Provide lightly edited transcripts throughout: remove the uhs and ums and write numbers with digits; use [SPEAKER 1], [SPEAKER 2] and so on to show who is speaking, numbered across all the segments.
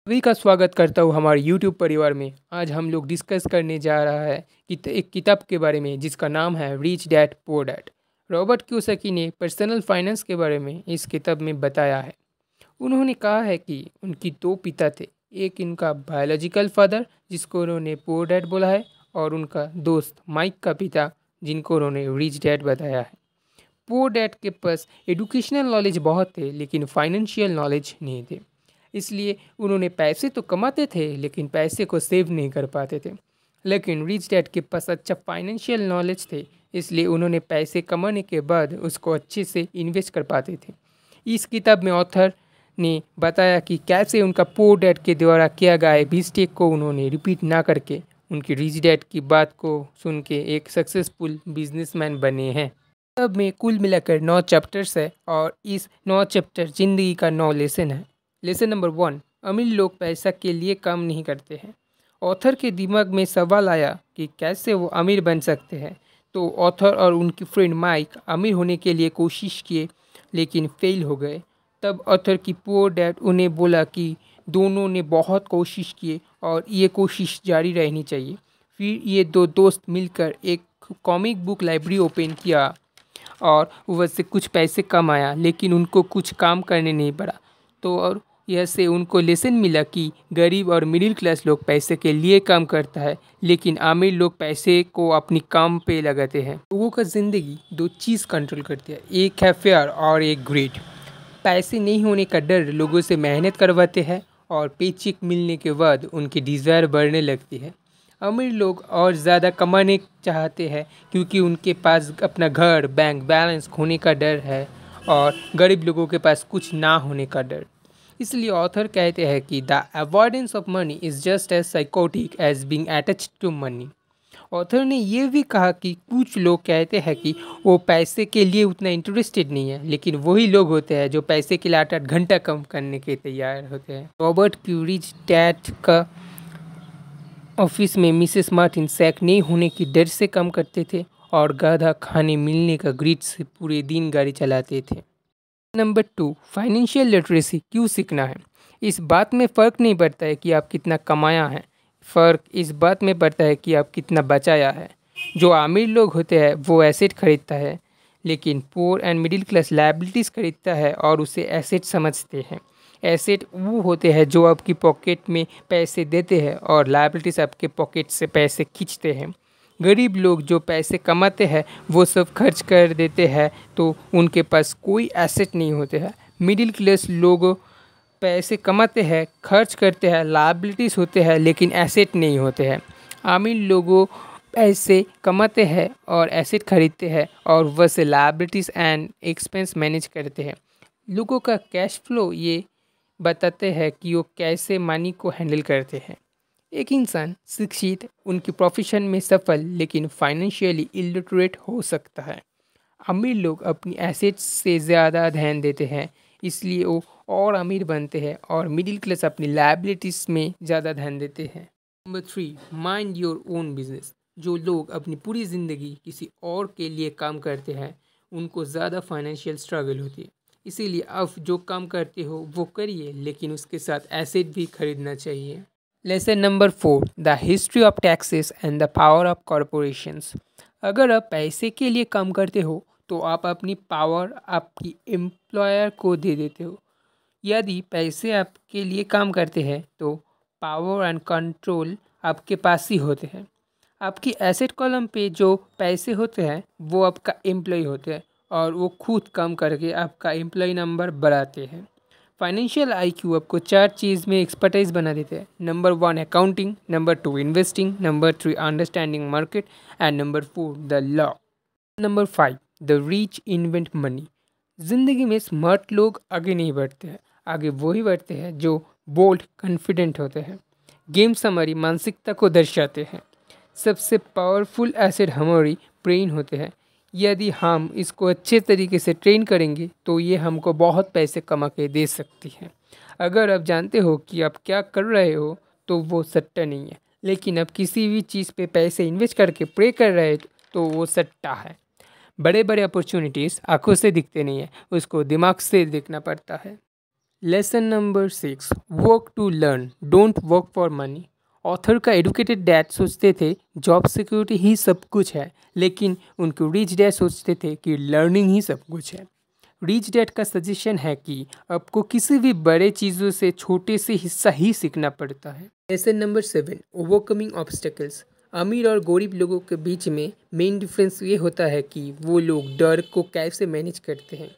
[SPEAKER 1] सभी का स्वागत करता हूँ हमारे YouTube परिवार में। आज हम लोग डिस्कस करने जा रहा है कि एक किताब के बारे में जिसका नाम है rich dad poor dad. Robert Kiyosaki ने पर्सनल फाइनेंस के बारे में इस किताब में बताया है। उन्होंने कहा है कि उनकी दो पिता थे, एक इनका बायोलॉजिकल फादर जिसको उन्होंने पुअर डैड बोला है, और उनका दोस्त माइक का पिता जिनको उन्होंने रिच डैड बताया है। पुअर डैड के पास एडुकेशनल नॉलेज बहुत थे लेकिन फाइनेंशियल नॉलेज नहीं थे। इसलिए उन्होंने पैसे तो कमाते थे लेकिन पैसे को सेव नहीं कर पाते थे। लेकिन रिच डैड के पास अच्छा फाइनेंशियल नॉलेज थे, इसलिए उन्होंने पैसे कमाने के बाद उसको अच्छे से इन्वेस्ट कर पाते थे। इस किताब में ऑथर ने बताया कि कैसे उनका पुअर डैड के द्वारा किया गया मिस्टेक को उन्होंने रिपीट ना करके उनकी रिच डैड की बात को सुन के एक सक्सेसफुल बिजनेसमैन बने हैं। किताब में कुल मिलाकर 9 चैप्टर्स है और इस 9 चैप्टर जिंदगी का 9 लेसन है। लेसन नंबर 1, अमीर लोग पैसा के लिए काम नहीं करते हैं। ऑथर के दिमाग में सवाल आया कि कैसे वो अमीर बन सकते हैं, तो ऑथर और उनकी फ्रेंड माइक अमीर होने के लिए कोशिश किए लेकिन फेल हो गए। तब ऑथर की पुअर डैड उन्हें बोला कि दोनों ने बहुत कोशिश किए और ये कोशिश जारी रहनी चाहिए। फिर ये दो दोस्त मिलकर एक कॉमिक बुक लाइब्रेरी ओपन किया और वैसे कुछ पैसे कमाया, लेकिन उनको कुछ काम करने नहीं पड़ा। तो और यह से उनको लेसन मिला कि गरीब और मिडिल क्लास लोग पैसे के लिए काम करता है, लेकिन अमीर लोग पैसे को अपनी काम पे लगाते हैं। लोगों का ज़िंदगी दो चीज़ कंट्रोल करती है, एक है फेयर और एक ग्रीड। पैसे नहीं होने का डर लोगों से मेहनत करवाते हैं और पेचेक मिलने के बाद उनकी डिज़ायर बढ़ने लगती है। अमीर लोग और ज़्यादा कमाने चाहते हैं क्योंकि उनके पास अपना घर, बैंक बैलेंस खोने का डर है, और गरीब लोगों के पास कुछ ना होने का डर। इसलिए ऑथर कहते हैं कि the avoidance of money is just as psychotic as being attached to money. Author ने यह भी कहा कि कुछ लोग कहते हैं कि वो पैसे के लिए उतना इंटरेस्टेड नहीं है, लेकिन वही लोग होते हैं जो पैसे के लिए 8-8 घंटा कम करने के तैयार होते हैं। रॉबर्ट की रिच डैड का ऑफिस में मिसेस मार्टिन सैक नहीं होने की डर से काम करते थे और गाधा खाने मिलने का ग्रिड से पूरे दिन गाड़ी चलाते थे। नंबर 2, फाइनेंशियल लिटरेसी क्यों सीखना है। इस बात में फ़र्क नहीं पड़ता है कि आप कितना कमाया है, फ़र्क इस बात में पड़ता है कि आप कितना बचाया है। जो अमीर लोग होते हैं वो एसेट खरीदता है, लेकिन poor and middle class liabilities खरीदता है और उसे एसेट समझते हैं। एसेट वो होते हैं जो आपकी पॉकेट में पैसे देते हैं और लायबिलिटीज़ आपके पॉकेट से पैसे खींचते हैं। गरीब लोग जो पैसे कमाते हैं वो सब खर्च कर देते हैं, तो उनके पास कोई एसेट नहीं होते हैं। मिडिल क्लास लोग पैसे कमाते हैं, खर्च करते हैं, लायबिलिटीज़ होते हैं, लेकिन एसेट नहीं होते हैं। अमीर लोगों पैसे कमाते हैं और एसेट खरीदते हैं और वैसे लायबिलिटीज़ एंड एक्सपेंस मैनेज करते हैं। लोगों का कैश फ्लो ये बताते हैं कि वो कैसे मनी को हैंडल करते हैं। एक इंसान शिक्षित, उनकी प्रोफेशन में सफल, लेकिन फाइनेंशियली इलिटरेट हो सकता है। अमीर लोग अपनी एसेट्स से ज़्यादा ध्यान देते हैं, इसलिए वो और अमीर बनते हैं, और मिडिल क्लास अपनी लायबिलिटीज़ में ज़्यादा ध्यान देते हैं। Number 3, mind your own business. जो लोग अपनी पूरी ज़िंदगी किसी और के लिए काम करते हैं उनको ज़्यादा फाइनेंशियल स्ट्रगल होती है। इसीलिए आप जो काम करते हो वो करिए, लेकिन उसके साथ एसेट भी खरीदना चाहिए। Lesson number 4, the history of taxes and the power of corporations. अगर आप पैसे के लिए काम करते हो तो आप अपनी पावर आपकी एम्प्लॉयर को दे देते हो। यदि पैसे आपके लिए काम करते हैं तो पावर एंड कंट्रोल आपके पास ही होते हैं। आपकी एसेट कॉलम पे जो पैसे होते हैं वो आपका एम्प्लॉय होते हैं, और वो खुद काम करके आपका एम्प्लॉय नंबर बढ़ाते हैं। फाइनेंशियल आईक्यू आपको 4 चीज़ में एक्सपर्टाइज बना देते हैं। Number 1 accounting, number 2 investing, number 3 understanding market, and number 4 the law. Number 5, the rich invent money. ज़िंदगी में स्मार्ट लोग आगे नहीं बढ़ते हैं, आगे वही बढ़ते हैं जो बोल्ड कॉन्फिडेंट होते हैं। गेम्स हमारी मानसिकता को दर्शाते हैं। सबसे पावरफुल एसेट हमारी ब्रेन होते हैं। यदि हम इसको अच्छे तरीके से ट्रेन करेंगे तो ये हमको बहुत पैसे कमा के दे सकती है। अगर आप जानते हो कि आप क्या कर रहे हो तो वो सट्टा नहीं है, लेकिन आप किसी भी चीज़ पे पैसे इन्वेस्ट करके प्रे कर रहे हो तो वो सट्टा है। बड़े बड़े अपॉर्चुनिटीज़ आंखों से दिखते नहीं है, उसको दिमाग से देखना पड़ता है। Lesson number 6, work to learn, don't work for money. Author का एडुकेटेड डैड सोचते थे जॉब सिक्योरिटी ही सब कुछ है, लेकिन उनके रिच डैड सोचते थे कि लर्निंग ही सब कुछ है। रिच डैड का सजेशन है कि आपको किसी भी बड़े चीज़ों से छोटे से हिस्सा ही सीखना पड़ता है। Lesson number 7, overcoming obstacles. अमीर और गरीब लोगों के बीच में मेन डिफरेंस ये होता है कि वो लोग डर को कैसे मैनेज करते हैं।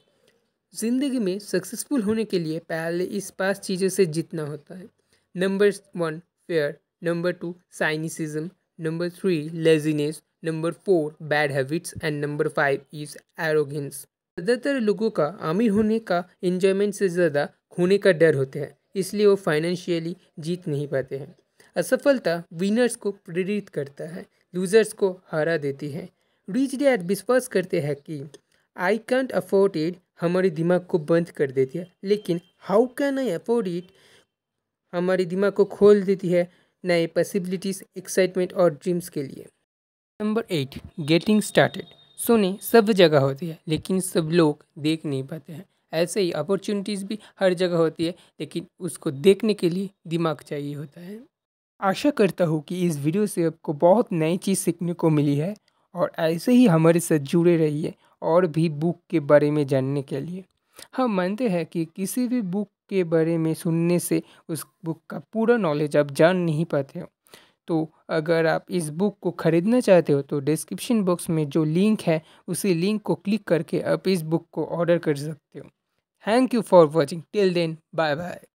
[SPEAKER 1] ज़िंदगी में सक्सेसफुल होने के लिए पहले इस 5 चीज़ों से जीतना होता है। Number 1, fear. Number 2, cynicism. Number 3, laziness. Number 4, bad habits. And number 5 is arrogance. ज़्यादातर लोगों का अमीर होने का एंजॉयमेंट से ज़्यादा खोने का डर होता है, इसलिए वो फाइनेंशियली जीत नहीं पाते हैं। असफलता विनर्स को प्रेरित करता है, लूजर्स को हरा देती है। रिच डैड विश्वास करते हैं कि आई कैंट अफोर्ड इट हमारे दिमाग को बंद कर देती है, लेकिन how can I afford it हमारे दिमाग को खोल देती है नए पॉसिबिलिटीज़, एक्साइटमेंट और ड्रीम्स के लिए। Number 8, getting started. सुने सब जगह होती है, लेकिन सब लोग देख नहीं पाते हैं। ऐसे ही अपॉर्चुनिटीज़ भी हर जगह होती है, लेकिन उसको देखने के लिए दिमाग चाहिए होता है। आशा करता हूँ कि इस वीडियो से आपको बहुत नई चीज़ सीखने को मिली है, और ऐसे ही हमारे साथ जुड़े रहिए और भी बुक के बारे में जानने के लिए। हम मानते हैं कि किसी भी बुक के बारे में सुनने से उस बुक का पूरा नॉलेज आप जान नहीं पाते हो। तो अगर आप इस बुक को ख़रीदना चाहते हो तो डिस्क्रिप्शन बॉक्स में जो लिंक है उसी लिंक को क्लिक करके आप इस बुक को ऑर्डर कर सकते हो। Thank you for watching, till then bye bye.